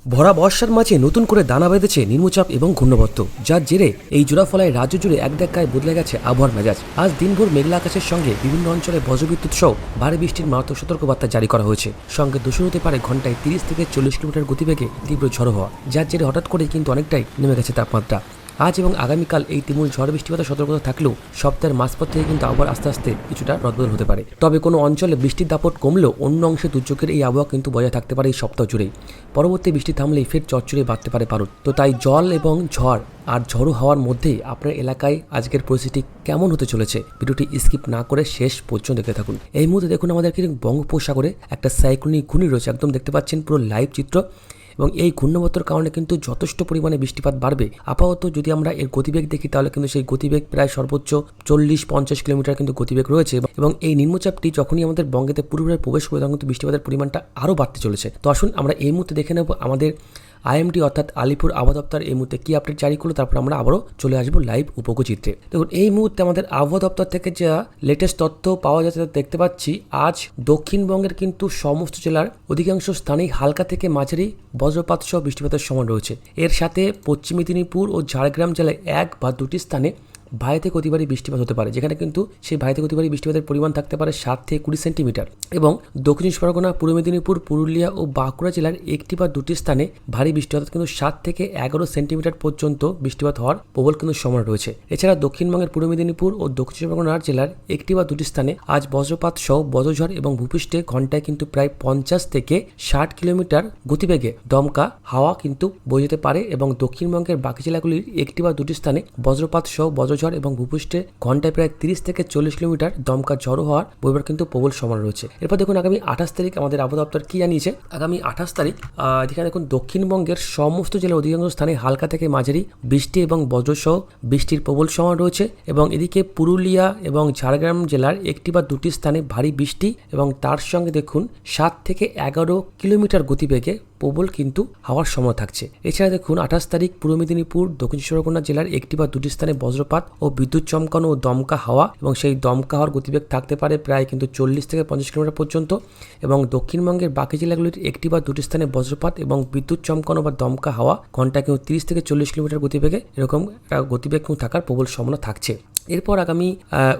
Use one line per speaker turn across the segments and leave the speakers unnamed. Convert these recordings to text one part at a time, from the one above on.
ভরা বর্ষার মাঝে নতুন করে দানা বেঁধেছে নিম্নচাপ এবং ঘূর্ণবর্ত, যার জেরে এই জোড়াফলায় রাজ্য জুড়ে এক ধাক্কায় বদলে গেছে আবহাওয়ার মেজাজ। আজ দিনভর মেঘলা আকাশের সঙ্গে বিভিন্ন অঞ্চলে বজ্রবিদ্যুৎ সহ ভারী বৃষ্টির মারাত্মক সতর্কবার্তা জারি করা হয়েছে। সঙ্গে দূষণ হতে পারে ঘন্টায় 30 থেকে 40 কিলোমিটার গতিবেগে তীব্র ঝড় হওয়া, যার জেরে হঠাৎ করেই কিন্তু অনেকটাই নেমে গেছে তাপমাত্রা। আজ এবং আগামীকাল এই তুমুল ঝড় বৃষ্টিপাতের সতর্কতা থাকলেও সপ্তাহের মাঝপথ থেকে কিন্তু আবহাওয়া আস্তে আস্তে কিছুটা রদবদল হতে পারে। তবে কোনো অঞ্চলে বৃষ্টির দাপট কমলেও অন্য অংশে দুর্যোগের এই আবহাওয়া কিন্তু বজায় থাকতে পারে এই সপ্তাহ জুড়েই। পরবর্তী বৃষ্টি থামলেই ফের চড়চড়ে বাড়তে পারে পারদ। তো তাই জল এবং ঝড় আর ঝড়ো হওয়ার মধ্যেই আপনার এলাকায় আজকের পরিস্থিতি কেমন হতে চলেছে, ভিডিওটি স্কিপ না করে শেষ পর্যন্ত দেখতে থাকুন। এই মুহূর্তে দেখুন আমাদের কিন্তু বঙ্গোপসাগরে একটা সাইক্লোনিক ঘূর্ণি রয়েছে, একদম দেখতে পাচ্ছেন পুরো লাইভ চিত্র। এবং এই ঘূর্ণাবর্তের কারণে কিন্তু যথেষ্ট পরিমাণে বৃষ্টিপাত বাড়বে। আপাতত যদি আমরা এর গতিবেগ দেখি তাহলে কিন্তু সেই গতিবেগ প্রায় সর্বোচ্চ 40-50 কিলোমিটার কিন্তু গতিবেগ রয়েছে। এবং এই নিম্নচাপটি যখনই আমাদের বঙ্গেতে পুরোপুরি প্রবেশ করবে তখন কিন্তু বৃষ্টিপাতের পরিমাণটা আরও বাড়তে চলেছে। তো আসুন আমরা এই মুহূর্তে দেখে নেব আমাদের আইএমডি অর্থাৎ আলিপুর আবহাওয়া দপ্তর এই মুহূর্তে কী আপডেট জারি করলো, তারপর আমরা আবারও চলে আসবো লাইভ উপগ্রহ চিত্রে। দেখুন এই মুহূর্তে আমাদের আবহাওয়া দপ্তর থেকে যা লেটেস্ট তথ্য পাওয়া যাচ্ছে দেখতে পাচ্ছি, আজ দক্ষিণবঙ্গের কিন্তু সমস্ত জেলার অধিকাংশ স্থানেই হালকা থেকে মাঝারি বজ্রপাত সহ বৃষ্টিপাতের সময় রয়েছে। এর সাথে পশ্চিম মেদিনীপুর ও ঝাড়গ্রাম জেলায় 1 বা 2টি স্থানে ভারী থেকে অতি ভারী বৃষ্টিপাত হতে পারে, যেখানে কিন্তু সেই ভারী থেকে অতি ভারী বৃষ্টিপাতের পরিমাণ থাকতে পারে 7 থেকে 20 সেন্টিমিটার। এবং দক্ষিণ চব্বিশ পরগনা, পূর্ব মেদিনীপুর, পুরুলিয়া ও বাঁকুড়া জেলার 1টি বা 2টি স্থানে ভারী বৃষ্টিপাত কিন্তু 7 থেকে 11 সেন্টিমিটার পর্যন্ত বৃষ্টিপাত হওয়ার প্রবল কিন্তু সময় রয়েছে। এছাড়া দক্ষিণবঙ্গের পূর্ব মেদিনীপুর ও দক্ষিণ চব্বিশ পরগনা জেলার 1টি বা 2টি স্থানে আজ বজ্রপাত সহ বজ্রঝড় এবং ভূপৃষ্ঠে ঘন্টায় কিন্তু প্রায় 50 থেকে 60 কিলোমিটার গতিবেগে দমকা হাওয়া কিন্তু বয়ে যেতে পারে। এবং দক্ষিণবঙ্গের বাকি জেলাগুলির 1টি বা 2টি স্থানে বজ্রপাত সহ বজ্রঝড় এবং ভূপৃষ্ঠে ঘন্টায় প্রায় 30 থেকে 40 কিলোমিটার দমকা ঝড়ো হওয়ার বইবার কিন্তু প্রবল সময় রয়েছে। এরপর দেখুন আগামী 28 তারিখ আমাদের আবহাওয়া দপ্তর কি জানিয়েছে। আগামী 28 তারিখ এখানে দেখুন দক্ষিণবঙ্গের সমস্ত জেলার অধিকাংশ স্থানে হালকা থেকে মাঝারি বৃষ্টি এবং বজ্রসহ বৃষ্টির প্রবল সময় রয়েছে। এবং এদিকে পুরুলিয়া এবং ঝাড়গ্রাম জেলার 1টি বা 2টি স্থানে ভারী বৃষ্টি এবং তার সঙ্গে দেখুন 7 থেকে 11 কিলোমিটার গতিবেগে প্রবল কিন্তু হাওয়ার সময় থাকছে। এছাড়া দেখুন 28 তারিখ পূর্ব মেদিনীপুর, দক্ষিণ চব্বিশ পরগনা জেলার 1টি বা 2টি স্থানে বজ্রপাত ও বিদ্যুৎ চমকানো ও দমকা হাওয়া, এবং সেই দমকা হাওয়ার গতিবেগ থাকতে পারে প্রায় কিন্তু 40 থেকে 50 কিলোমিটার পর্যন্ত। এবং দক্ষিণবঙ্গের বাকি জেলাগুলির 1টি বা 2টি স্থানে বজ্রপাত এবং বিদ্যুৎ চমকানো বা দমকা হাওয়া ঘন্টায় কিন্তু 30 থেকে 40 কিলোমিটার গতিবেগে এরকম গতিবেগ কিন্তু থাকার প্রবল সম্ভাবনা থাকছে। এরপর আগামী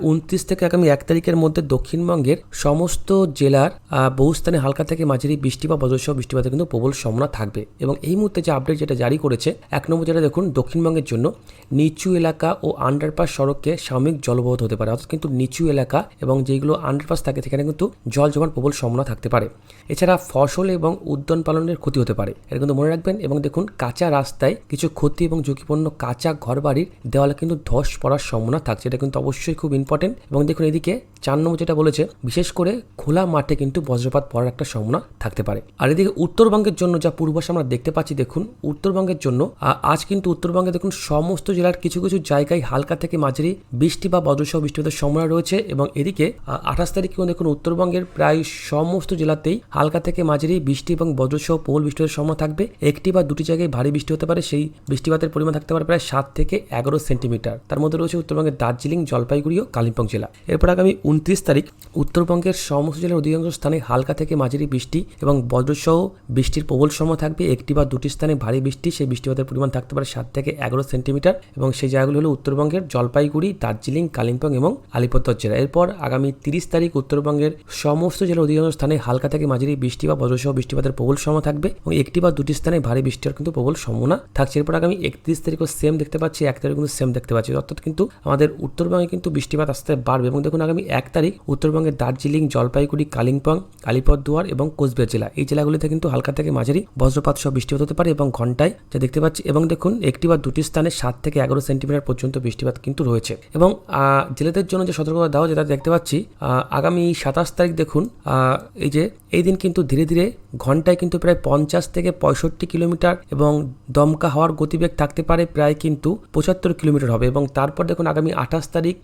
29 থেকে আগামী 1 তারিখের মধ্যে দক্ষিণবঙ্গের সমস্ত জেলার বহু স্থানে হালকা থেকে মাঝারি বৃষ্টি বা বজ্রসহ বৃষ্টিপাতের কিন্তু প্রবল সম্ভাবনা থাকবে। এবং এই মুহূর্তে যে আপডেট যেটা জারি করেছে 1 নম্বর যেটা দেখুন, দক্ষিণবঙ্গের জন্য নিচু এলাকা ও আন্ডারপাস সড়কে সাময়িক জলবদ্ধ হতে পারে। অর্থাৎ কিন্তু নিচু এলাকা এবং যেগুলো আন্ডারপাস থাকে সেখানে কিন্তু জল জমার প্রবল সম্ভাবনা থাকতে পারে। এছাড়া ফসল এবং উদ্যান পালনের ক্ষতি হতে পারে, এটা কিন্তু মনে রাখবেন। এবং দেখুন কাঁচা রাস্তায় কিছু ক্ষতি এবং ঝুঁকিপূর্ণ কাঁচা ঘরবাড়ির দেওয়ালে কিন্তু ধস পড়ার সম্ভাবনা থাকছে, এটা কিন্তু অবশ্যই খুব ইম্পর্টেন্ট। এবং দেখুন এদিকে 4 নম্বর যেটা বলেছে, বিশেষ করে খোলা মাঠে কিন্তু বজ্রপাত পড়ার একটা সম্ভাবনা থাকতে পারে। আর এদিকে উত্তরবঙ্গের জন্য যা পূর্বাভাস আমরা দেখতে পাচ্ছি, দেখুন উত্তরবঙ্গের জন্য আজ কিন্তু উত্তরবঙ্গে দেখুন সমস্ত জেলার কিছু কিছু জায়গায় হালকা থেকে মাঝারি বৃষ্টি বা বজ্রসহ বৃষ্টিপাতের সম্ভাবনা রয়েছে। এবং এদিকে 28 তারিখেও দেখুন উত্তরবঙ্গের প্রায় সমস্ত জেলাতেই হালকা থেকে মাঝারি বৃষ্টি এবং বজ্রসহ প্রবল বৃষ্টিপাতের সম্ভাবনা থাকবে। 1টি বা 2টি জায়গায় ভারী বৃষ্টি হতে পারে, সেই বৃষ্টিপাতের পরিমাণ থাকতে পারে প্রায় 7 থেকে 11 সেন্টিমিটার। তার মধ্যে রয়েছে উত্তরবঙ্গের দার্জিলিং, জলপাইগুড়ি ও কালিম্পং জেলা। এরপর আগামী 29 তারিখ উত্তরবঙ্গের সমস্ত জেলার অধিকাংশ স্থানে হালকা থেকে মাঝারি বৃষ্টি এবং বজ্রসহ বৃষ্টির প্রবল সময় থাকবে। 1টি বা 2টি স্থানে ভারী বৃষ্টি, সেই বৃষ্টিপাতের পরিমাণ থাকতে পারে 7 থেকে 11 সেন্টিমিটার। এবং সেই জায়গাগুলো হলো উত্তরবঙ্গের জলপাইগুড়ি, দার্জিলিং, কালিম্পং এবং আলিপুরদুয়ার জেলা। এরপর আগামী 30 তারিখ উত্তরবঙ্গের সমস্ত জেলার অধিকাংশ স্থানে হালকা থেকে মাঝারি বৃষ্টি বা বজ্রসহ বৃষ্টিপাতের প্রবল সময় থাকবে এবং 1টি বা 2টি স্থানে ভারী বৃষ্টির কিন্তু প্রবল সম্ভাবনা থাকছে। এরপর আগামী 31 তারিখও সেম দেখতে পাচ্ছি, 1 তারিখ কিন্তু সেম দেখতে পাচ্ছি। অর্থাৎ কিন্তু আমাদের উত্তরবঙ্গে কিন্তু বৃষ্টিপাত আস্তে বাড়বে। এবং দেখুন আগামী 1 তারিখ উত্তরবঙ্গের দার্জিলিং, জলপাইগুড়ি, কালিম্পং, আলিপুরদুয়ার এবং কোচবিহার জেলা, এই জেলাগুলিতে কিন্তু হালকা থেকে মাঝারি বজ্রপাত সহ বৃষ্টিপাত হতে পারে এবং ঘন্টায় যা দেখতে পাচ্ছি। এবং দেখুন 1টি বা 2টি স্থানে 7 থেকে 11 সেন্টিমিটার পর্যন্ত বৃষ্টিপাত কিন্তু রয়েছে। এবং জেলেদের জন্য যে সতর্কতা দেওয়া যেটা দেখতে পাচ্ছি, আগামী 27 তারিখ দেখুন এই দিন কিন্তু ধীরে ধীরে ঘন্টায় কিন্তু প্রায় 50 থেকে 65 কিলোমিটার এবং দমকা হওয়ার গতিবেগ থাকতে পারে প্রায় কিন্তু 75 কিলোমিটার হবে। এবং তারপর দেখুন আগামী 28 তারিখ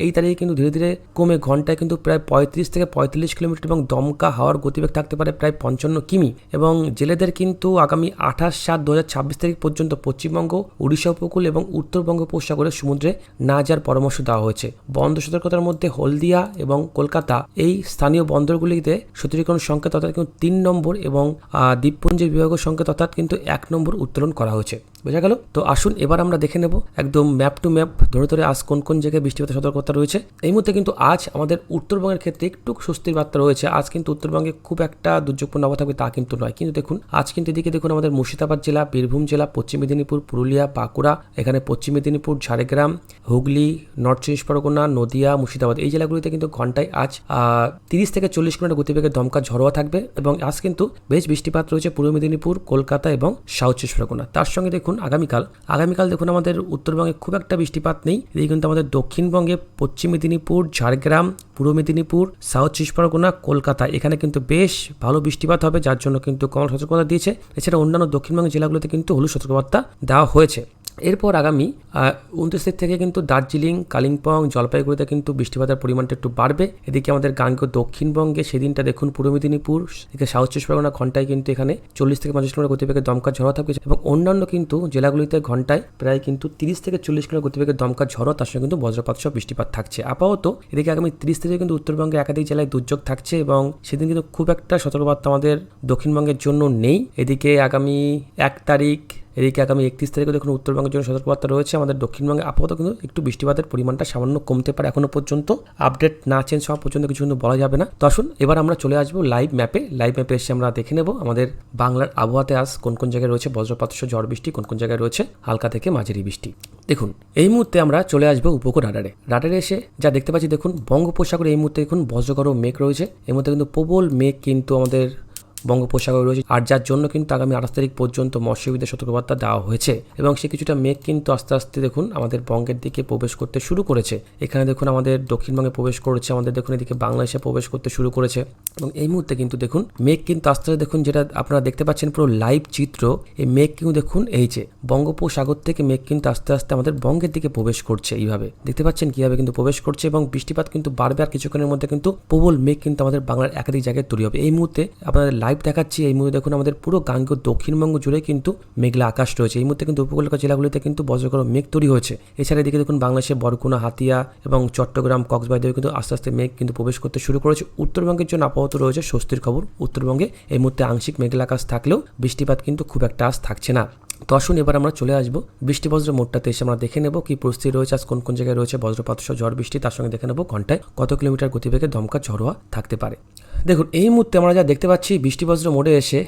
এই তারিখে কিন্তু ধীরে ধীরে কমে সময় ঘন্টায় কিন্তু প্রায় 35 থেকে 45 কিলোমিটার এবং দমকা হাওয়ার গতিবেগ থাকতে পারে প্রায় 55 কিমি। এবং জেলেদের কিন্তু আগামী 28/7/2026 তারিখ পর্যন্ত পশ্চিমবঙ্গ, উড়িষ্যা উপকূল এবং উত্তর বঙ্গোপসাগরের সমুদ্রে না যাওয়ার পরামর্শ দেওয়া হয়েছে। বন্দর সতর্কতার মধ্যে হলদিয়া এবং কলকাতা এই স্থানীয় বন্দরগুলিতে সতর্কীকরণ সংকেত অর্থাৎ কিন্তু 3 নম্বর এবং দ্বীপপুঞ্জের বিভাগীয় সংকেত অর্থাৎ কিন্তু 1 নম্বর উত্তোলন করা হয়েছে। বোঝা গেল? তো আসুন এবার আমরা দেখে নেব একদম ম্যাপ টু ম্যাপ ধরে ধরে আজ কোন কোন জায়গায় বৃষ্টিপাতের সতর্কতা রয়েছে। এই মুহূর্তে কিন্তু আজ আমাদের উত্তরবঙ্গের ক্ষেত্রে একটু স্বস্তির বার্তা রয়েছে। আজ কিন্তু উত্তরবঙ্গে খুব একটা দুর্যোগপূর্ণ আবহাওয়া থাকবে তা কিন্তু নয়। কিন্তু দেখুন আজ কিন্তু এদিকে দেখুন আমাদের মুর্শিদাবাদ জেলা, বীরভূম জেলা, পশ্চিম মেদিনীপুর, পুরুলিয়া, বাঁকুড়া, এখানে পশ্চিম মেদিনীপুর, ঝাড়গ্রাম, হুগলি, নর্থ চব্বিশ পরগনা, নদিয়া, মুর্শিদাবাদ এই জেলাগুলিতে কিন্তু ঘন্টায় আজ 30 থেকে 40 কিলোমিটার গতিবেগে দমকা ঝড়োয়া থাকবে। এবং আজ কিন্তু বেশ বৃষ্টিপাত রয়েছে পূর্ব মেদিনীপুর, কলকাতা এবং সাউথ চব্বিশ পরগনা। তার সঙ্গে দেখুন আগামীকাল দেখুন আমাদের উত্তরবঙ্গে খুব একটা বৃষ্টিপাত নেই। এদিকে কিন্তু আমাদের দক্ষিণবঙ্গে পশ্চিম মেদিনীপুর, ঝাড়গ্রাম, পূর্ব মেদিনীপুর, সাউথ চব্বিশ পরগনা, কলকাতা এখানে কিন্তু বেশ ভালো বৃষ্টিপাত হবে, যার জন্য কিন্তু কমলা সতর্কতা দিয়েছে। এছাড়া অন্যান্য দক্ষিণবঙ্গের জেলাগুলোতে কিন্তু হলুদ সতর্কবার্তা দেওয়া হয়েছে। এরপর আগামী 29 তারিখ থেকে কিন্তু দার্জিলিং, কালিম্পং, জলপাইগুড়িতে কিন্তু বৃষ্টিপাতের পরিমাণটা একটু বাড়বে। এদিকে আমাদের গাঙ্গেয় দক্ষিণবঙ্গে সেদিনটা দেখুন পূর্ব মেদিনীপুর, এদিকে সাউথ চব্বিশ পরগনা ঘন্টায় কিন্তু এখানে 40 থেকে 50 কিলোমিটার গতিবেগে দমকা ঝড় থাকবে। এবং অন্যান্য কিন্তু জেলাগুলিতে ঘন্টায় প্রায় কিন্তু 30 থেকে 40 কিলোমিটার গতিবেগে দমকা ঝড়, তার সঙ্গে কিন্তু বজ্রপাত সহ বৃষ্টিপাত থাকছে। আপাতত এদিকে আগামী 30 তারিখে কিন্তু উত্তরবঙ্গে একাধিক জেলায় দুর্যোগ থাকছে এবং সেদিন কিন্তু খুব একটা সতর্কবার্তা আমাদের দক্ষিণবঙ্গের জন্য নেই। এদিকে আগামী 1 তারিখ, এদিকে আগামী 31 তারিখে দেখুন উত্তরবঙ্গের জন্য সতর্কবার্তা রয়েছে। আমাদের দক্ষিণবঙ্গে আপাতত কিন্তু একটু বৃষ্টিপাতের পরিমাণটা সামান্য কমতে পারে, এখনো পর্যন্ত আপডেট না চেঞ্জ হওয়া পর্যন্ত কিছু কিন্তু বলা যাবে না। তো আসুন এবার আমরা চলে আসবো লাইভ ম্যাপে এসে আমরা দেখে নেব আমাদের বাংলার আবহাওয়াতে আজ কোন কোন জায়গায় রয়েছে বজ্রপাত সহ ঝড় বৃষ্টি, কোন কোন জায়গায় রয়েছে হালকা থেকে মাঝারি বৃষ্টি। দেখুন এই মুহূর্তে আমরা চলে আসবো উপকূল রাডারে এসে যা দেখতে পাচ্ছি, দেখুন বঙ্গোপসাগরে এই মুহূর্তে দেখুন বজ্রগর্ভ মেঘ রয়েছে। এর মধ্যে কিন্তু প্রবল মেঘ কিন্তু আমাদের বঙ্গোপসাগরে রয়েছে, আর যার জন্য কিন্তু আগামী 28 তারিখ পর্যন্ত মৎস্যবিদের সতর্কবার্তা দেওয়া হয়েছে। এবং সে কিছুটা মেঘ কিন্তু আস্তে আস্তে দেখুন আমাদের বঙ্গের দিকে প্রবেশ করতে শুরু করেছে। এখানে দেখুন আমাদের দক্ষিণবঙ্গে প্রবেশ করেছে, আমাদের দেখুন এদিকে বাংলাদেশে প্রবেশ করতে শুরু করেছে। এবং এই মুহূর্তে কিন্তু দেখুন মেঘ কিন্তু আস্তে আস্তে দেখুন, যেটা আপনারা দেখতে পাচ্ছেন পুরো লাইভ চিত্র, এই মেঘ কিন্তু দেখুন এই যে বঙ্গোপসাগর থেকে মেঘ কিন্তু আস্তে আস্তে আমাদের বঙ্গের দিকে প্রবেশ করছে। এইভাবে দেখতে পাচ্ছেন কিভাবে কিন্তু প্রবেশ করছে এবং বৃষ্টিপাত কিন্তু বাড়বে। আর কিছুক্ষণের মধ্যে কিন্তু প্রবল মেঘ কিন্তু আমাদের বাংলার একাধিক জায়গায় তৈরি হবে। এই মুহূর্তে আপনাদের লাইভ দেখাচ্ছি, এই মুহূর্তে দেখুন আমাদের পুরো গাঙ্গেয় দক্ষিণবঙ্গ জুড়ে কিন্তু মেঘলা আকাশ রয়েছে। এই মুহূর্তে কিন্তু উপকূলীয় জেলাগুলিতে কিন্তু বজ্রগর্ভ মেঘ তৈরি হয়েছে। এছাড়া এদিকে দেখুন বাংলাদেশের বরগুনা, হাতিয়া এবং চট্টগ্রাম, কক্সবাজারে কিন্তু আস্তে আস্তে মেঘ কিন্তু প্রবেশ করতে শুরু করেছে। উত্তরবঙ্গের জন্য আপাতত রয়েছে স্বস্তির খবর। উত্তরবঙ্গে এই মুহূর্তে আংশিক মেঘলা আকাশ থাকলেও বৃষ্টিপাত কিন্তু খুব একটা আজ থাকছে না। তো আসুন এবার আমরা চলে আসবো বৃষ্টিবজ্র মোডটাতে এসে আমরা দেখে নেব কি পরিস্থিতি রয়েছে, আজ কোন কোন জায়গায় রয়েছে বজ্রপাত সহ ঝড় বৃষ্টি। তার সঙ্গে দেখে নেব ঘন্টায় কত কিলোমিটার গতিবেগে দমকা ঝড়োয়া থাকতে পারে। দেখুন এই মুহূর্তে আমরা যা দেখতে পাচ্ছি বৃষ্টিবজ্র মোডে এসে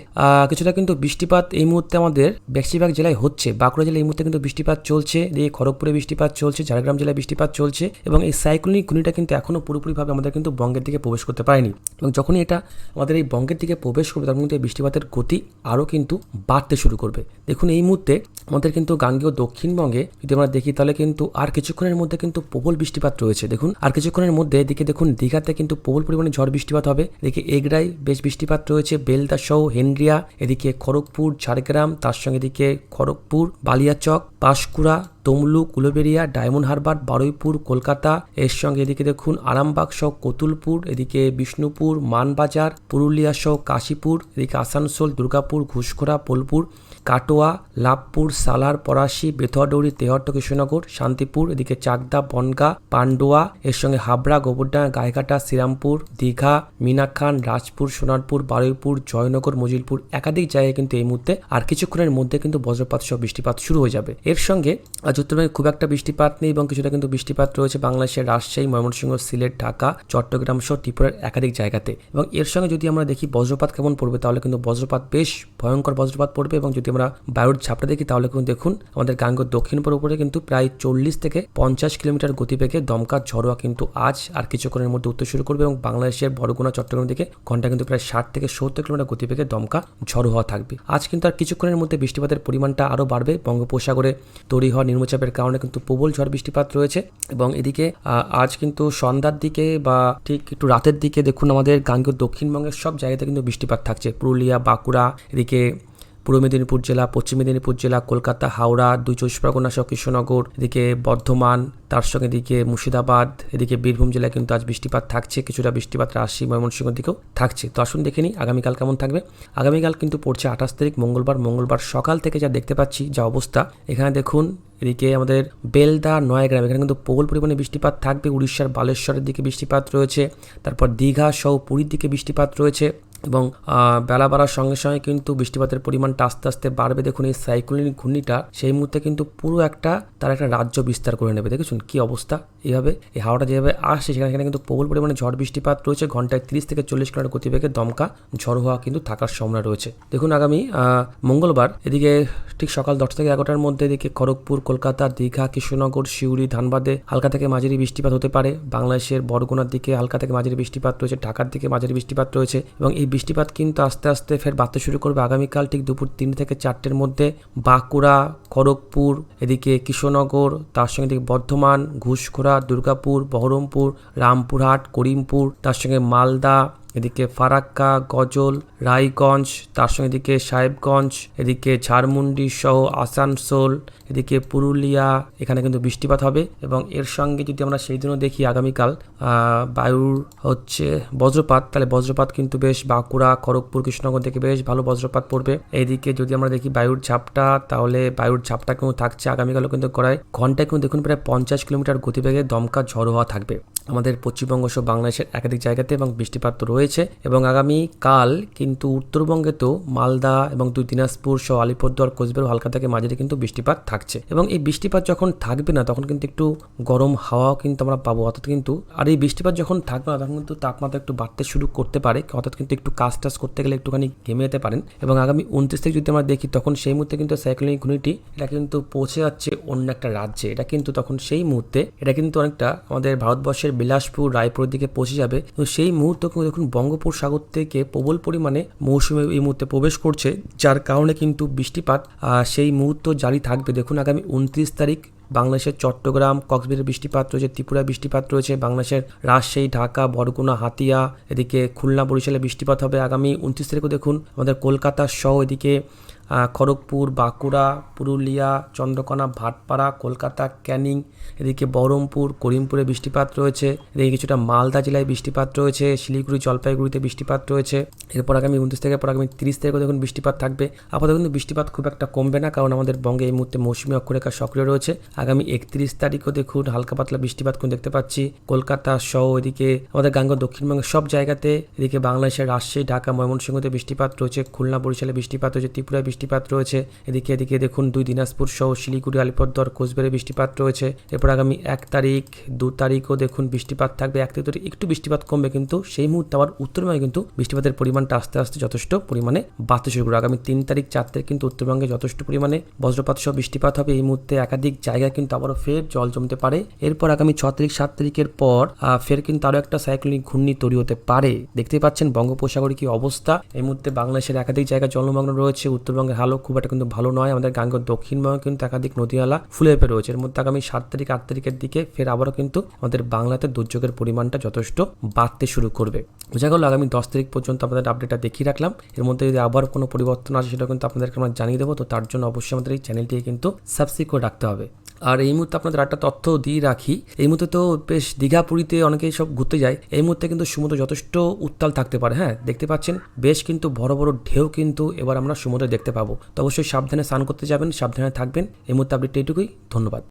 কিছুটা কিন্তু বৃষ্টিপাত এই মুহূর্তে আমাদের বেশিরভাগ জেলায় হচ্ছে। বাঁকুড়া জেলায় এই মুহূর্তে কিন্তু বৃষ্টিপাত চলছে, এই খড়গপুরে বৃষ্টিপাত চলছে, ঝাড়গ্রাম জেলায় বৃষ্টিপাত চলছে। এবং এই সাইক্লোনিক ঘূর্ণিটা কিন্তু এখনও পুরোপুরিভাবে আমাদের কিন্তু বঙ্গের দিকে প্রবেশ করতে পারেনি। এবং যখনই এটা আমাদের এই বঙ্গের দিকে প্রবেশ করবে তখন কিন্তু এই বৃষ্টিপাতের গতি আরও কিন্তু বাড়তে শুরু করবে। দেখুন এই মুহূর্তে আমাদের কিন্তু গাঙ্গেয় দক্ষিণবঙ্গে যদি আমরা দেখি তাহলে কিন্তু আর কিছুক্ষণের মধ্যে কিন্তু প্রবল বৃষ্টিপাত রয়েছে। দেখুন আর কিছুক্ষণের মধ্যে এদিকে দেখুন দীঘাতে কিন্তু প্রবল পরিমাণে ঝড় বৃষ্টিপাত হবে। এদিকে এগরাই বেশ বৃষ্টিপাত রয়েছে, বেলদা সহ হেনরিয়া, এদিকে খড়গপুর, ঝাড়গ্রাম, তার সঙ্গে এদিকে খড়গপুর, বালিয়াচক, পাঁশকুড়া, তমলুক, উলুবেড়িয়া, ডায়মন্ড হারবার, বারুইপুর, কলকাতা, এর সঙ্গে এদিকে দেখুন আরামবাগ সহ কতুলপুর, এদিকে বিষ্ণুপুর, মানবাজার, পুরুলিয়া সহ কাশীপুর, এদিকে আসানসোল, দুর্গাপুর, ঘুষখোরা, বোলপুর, কাটোয়া, লাভপুর, সালার, পরাশি, বেথুয়াডৌড়ি, তেহট্ট, কৃষ্ণনগর, শান্তিপুর, এদিকে চাকদা, বনগাঁ, পান্ডুয়া, এর সঙ্গে হাবড়া, গোবরডাঙ্গা, গাইঘাটা, শ্রীরামপুর, দীঘা, মিনাখান, রাজপুর, সোনারপুর, বারুইপুর, জয়নগর, মজিলপুর একাধিক জায়গায় কিন্তু এই মুহূর্তে আর কিছুক্ষণের মধ্যে কিন্তু বজ্রপাত সহ বৃষ্টিপাত শুরু হয়ে যাবে। এর সঙ্গে আজ উত্তরবঙ্গে খুব একটা বৃষ্টিপাত নেই এবং কিছুটা কিন্তু বৃষ্টিপাত রয়েছে বাংলাদেশের রাজশাহী, ময়মনসিংহ, সিলেট, ঢাকা, চট্টগ্রাম সহ ত্রিপুরার একাধিক জায়গাতে। এবং এর সঙ্গে যদি আমরা দেখি বজ্রপাত কেমন পড়বে তাহলে কিন্তু বজ্রপাত বেশ ভয়ঙ্কর বজ্রপাত পড়বে। এবং যদি আমরা বায়ুর ঝাপটা দেখি তাহলে কিন্তু দেখুন আমাদের গাঙ্গেয় দক্ষিণপূর্ব উপরে কিন্তু প্রায় 40 থেকে 50 কিলোমিটার গতিবেগে দমকা ঝড়োয়া কিন্তু আজ আর কিছুক্ষণের মধ্যে উঠতে শুরু করবে। এবং বাংলাদেশের বরগুনা, চট্টগ্রাম দিকে ঘন্টা কিন্তু প্রায় 60 থেকে 70 কিলোমিটার গতিবেগে দমকা ঝড় হওয়া থাকবে। আজ কিন্তু আর কিছুক্ষণের মধ্যে বৃষ্টিপাতের পরিমাণটা আরও বাড়বে। বঙ্গোপসাগরে তৈরি হওয়া নিম্নচাপের কারণে কিন্তু প্রবল ঝড় বৃষ্টিপাত রয়েছে। এবং এদিকে আজ কিন্তু সন্ধ্যার দিকে বা ঠিক একটু রাতের দিকে দেখুন আমাদের গাঙ্গেয় দক্ষিণবঙ্গের সব জায়গাতে কিন্তু বৃষ্টিপাত থাকছে। পুরুলিয়া, বাঁকুড়া, এদিকে পূর্ব মেদিনীপুর জেলা, পশ্চিম মেদিনীপুর জেলা, কলকাতা, হাওড়া, 2 চব্বিশ পরগনা সহ কৃষ্ণনগর, এদিকে বর্ধমান, তার সঙ্গে এদিকে মুর্শিদাবাদ, এদিকে বীরভূম জেলায় কিন্তু আজ বৃষ্টিপাত থাকছে, কিছুটা বৃষ্টিপাত রাজশাহী, ময়মনসিংহের দিকেও থাকছে। তো আসুন দেখে নিই আগামীকাল কেমন থাকবে। আগামীকাল কিন্তু পড়ছে 28 তারিখ মঙ্গলবার সকাল থেকে যা দেখতে পাচ্ছি যা অবস্থা, এখানে দেখুন এদিকে আমাদের বেলদা, নয়াগ্রাম এখানে কিন্তু প্রবল পরিমাণে বৃষ্টিপাত থাকবে। উড়িষ্যার বালেশ্বরের দিকে বৃষ্টিপাত রয়েছে, তারপর দীঘা সহ পুরীর দিকে বৃষ্টিপাত রয়েছে এবং বেলা বাড়ার সঙ্গে সঙ্গে কিন্তু বৃষ্টিপাতের পরিমাণটা আস্তে আস্তে বাড়বে। দেখুন এই সাইক্লোনিক ঘূর্ণিটা সেই মুহূর্তে কিন্তু পুরো তার একটা রাজ্য বিস্তার করে নেবে। দেখেছেন কি অবস্থা, এইভাবে এই হাওড়া যেভাবে আসছে সেখানে কিন্তু প্রবল পরিমাণে ঝড় বৃষ্টিপাত রয়েছে, ঘন্টায় 30 থেকে 40 কিলোমিটার গতিবেগে দমকা ঝড় হওয়া কিন্তু থাকার সম্ভাবনা রয়েছে। দেখুন আগামী মঙ্গলবার এদিকে ঠিক সকাল 10 থেকে 11টার মধ্যে এদিকে খড়গপুর, কলকাতা, দীঘা, কৃষ্ণনগর, সিউড়ি, ধানবাদে হালকা থেকে মাঝারি বৃষ্টিপাত হতে পারে। বাংলাদেশের বরগুনার দিকে হালকা থেকে মাঝারি বৃষ্টিপাত রয়েছে, ঢাকার দিকে মাঝারি বৃষ্টিপাত রয়েছে এবং এই বৃষ্টিপাত কিন্তু আস্তে আস্তে ফের বাড়তে শুরু করবে আগামীকাল ঠিক দুপুর 3 থেকে 4টের মধ্যে। বাঁকুড়া, খড়গপুর, এদিকে কৃষ্ণনগর, তার সঙ্গে এদিকে বর্ধমান, ঘুষখোরা, দুর্গাপুর, বহরমপুর, রামপুরহাট, করিমপুর, তার সঙ্গে মালদা, এদিকে ফারাক্কা, গজল, রায়গঞ্জ, তার সঙ্গে এদিকে সাহেবগঞ্জ, এদিকে ঝাড়মুন্ডি সহ আসানসোল, এদিকে পুরুলিয়া, এখানে কিন্তু বৃষ্টিপাত হবে এবং এর সঙ্গে যদি আমরা সেই দিনও দেখি আগামীকাল বায়ুর হচ্ছে বজ্রপাত, তাহলে বজ্রপাত কিন্তু বেশ বাঁকুড়া, খড়গপুর, কৃষ্ণনগর থেকে বেশ ভালো বজ্রপাত পড়বে। এইদিকে যদি আমরা দেখি বায়ুর ঝাপটা, তাহলে বায়ুর ঝাপটা কিন্তু থাকছে আগামীকালও কিন্তু করায় ঘন্টায় কিন্তু দেখুন প্রায় 50 কিলোমিটার গতিবেগে দমকা ঝড় হওয়া থাকবে আমাদের পশ্চিমবঙ্গ সহ বাংলাদেশের একাধিক জায়গাতে এবং বৃষ্টিপাত তো রয়েছে। এবং আগামীকাল কিন্তু উত্তরবঙ্গে তো মালদা এবং দিনাজপুর সহ আলিপুরদুয়ার, কোচবিহার হালকা থেকে মাঝারি কিন্তু বৃষ্টিপাত থাকছে এবং এই বৃষ্টিপাত যখন থাকবে না তখন কিন্তু একটু গরম হাওয়াও কিন্তু আমরা পাবো, অর্থাৎ কিন্তু আর এই বৃষ্টিপাত যখন থাকবে না তখন কিন্তু তাপমাত্রা একটু বাড়তে শুরু করতে পারে, অর্থাৎ কিন্তু একটু কাজ করতে গেলে একটুখানি ঘেমে যেতে পারেন। এবং আগামী 29 থেকে যদি আমরা দেখি তখন সেই মুহূর্তে কিন্তু সাইক্লোনিক ঘূর্ণিটি এটা কিন্তু পৌঁছে যাচ্ছে অন্য একটা রাজ্যে, এটা কিন্তু তখন সেই মুহূর্তে এটা কিন্তু অনেকটা আমাদের ভারতবর্ষের বিলাসপুর, রায়পুরের দিকে পৌঁছে যাবে। তো সেই মুহূর্তে কিন্তু দেখুন বঙ্গোপসাগর থেকে প্রবল পরিমাণে মৌসুমে এই মুহূর্তে প্রবেশ করছে, যার কারণে কিন্তু বৃষ্টিপাত সেই মুহূর্ত জারি থাকবে। দেখুন আগামী 29 তারিখ বাংলাদেশের চট্টগ্রাম, কক্সবাজারে বৃষ্টিপাত রয়েছে, ত্রিপুরায় বৃষ্টিপাত রয়েছে, বাংলাদেশের রাজশাহী, ঢাকা, বরগুনা, হাতিয়া, এদিকে খুলনা, বরিশালে বৃষ্টিপাত হবে। আগামী 29 তারিখও দেখুন আমাদের কলকাতা সহ এদিকে খড়গপুর, বাঁকুড়া, পুরুলিয়া, চন্দ্রকোনা, ভাটপাড়া, কলকাতা, ক্যানিং, এদিকে বহরমপুর, করিমপুরে বৃষ্টিপাত রয়েছে, এদিকে কিছুটা মালদা জেলায় বৃষ্টিপাত রয়েছে, শিলিগুড়ি, জলপাইগুড়িতে বৃষ্টিপাত রয়েছে। এরপর আগামী 29 তারিখের পর আগামী 30 তারিখও দেখুন বৃষ্টিপাত থাকবে। আপাতত কিন্তু বৃষ্টিপাত খুব একটা কমবে না, কারণ আমাদের বঙ্গে এই মুহূর্তে মৌসুমী অক্ষরেখা সক্রিয় রয়েছে। আগামী 31 তারিখও দেখুন হালকা পাতলা বৃষ্টিপাত কিন্তু দেখতে পাচ্ছি কলকাতা সহ এদিকে আমাদের গাঙ্গেয় দক্ষিণবঙ্গের সব জায়গাতে, এদিকে বাংলাদেশের রাজশাহী, ঢাকা, ময়মনসিংহতে বৃষ্টিপাত রয়েছে, খুলনা, বরিশালে বৃষ্টিপাত রয়েছে, ত্রিপুরায় বৃষ্টিপাত রয়েছে, এদিকে দেখুন 2 দিনাজপুর সহ শিলিগুড়ি, আলিপুরদুয়ার, কোচবিহারে বৃষ্টিপাত রয়েছে। এরপর আগামী 1 তারিখ, 2 তারিখও দেখুন বৃষ্টিপাত থাকবে। 1 তারিখ একটু বৃষ্টিপাত কমবে, কিন্তু সেই মুহূর্তে আবার উত্তরবঙ্গে কিন্তু বৃষ্টিপাতের পরিমাণটা আস্তে আস্তে যথেষ্ট পরিমাণে বাড়তে শুরু করবে। আগামী 3 তারিখ, 4 তারিখ কিন্তু উত্তরবঙ্গে যথেষ্ট পরিমাণে বজ্রপাত সহ বৃষ্টিপাত হবে। এই মুহূর্তে একাধিক জায়গায় কিন্তু আবারও ফের জল জমতে পারে। এরপর আগামী 6 তারিখ, 7 তারিখের পর ফের কিন্তু আরও একটা সাইক্লোনিক ঘূর্ণি তৈরি হতে পারে। দেখতেই পাচ্ছেন বঙ্গোপসাগরে কি অবস্থা। এই মুহূর্তে বাংলাদেশের একাধিক জায়গায় জলমগ্ন রয়েছে, উত্তরবঙ্গের হালও খুব একটা কিন্তু ভালো নয়। আমাদের গাঙ্গেয় দক্ষিণবঙ্গে কিন্তু একাধিক নদীনালা ফুলে ফেপে রয়েছে। এর মধ্যে আগামী 7 তারিখ, 8 তারিখের দিকে ফের আবারও কিন্তু আমাদের বাংলাতে দুর্যোগের পরিমাণটা যথেষ্ট বাড়তে শুরু করবে। বোঝা গেল আগামী 10 তারিখ পর্যন্ত আমাদের আপডেটটা দেখিয়ে রাখলাম। এর মধ্যে যদি আবার কোনো পরিবর্তন আসে সেটা কিন্তু আপনাদেরকে আমরা জানিয়ে দেবো। তো তার জন্য অবশ্যই আমাদের এই চ্যানেলটিকে কিন্তু সাবস্ক্রাইব করে রাখতে হবে। আর এই মুহূর্তে আপনাদের একটা তথ্য দিয়ে রাখি, এই মুহূর্তে তো বেশ দীঘা, পুরীতে অনেকেই সব ঘুরতে যায়। এই মুহূর্তে কিন্তু সমুদ্র যথেষ্ট উত্তাল থাকতে পারে। হ্যাঁ, দেখতে পাচ্ছেন বেশ কিন্তু বড় বড় ঢেউ কিন্তু এবার আমরা সমুদ্রে দেখতে পাবো। তো অবশ্যই সাবধানে স্নান করতে যাবেন, সাবধানে থাকবেন। এই মুহূর্তে আপডেটটা এইটুকুই। ধন্যবাদ।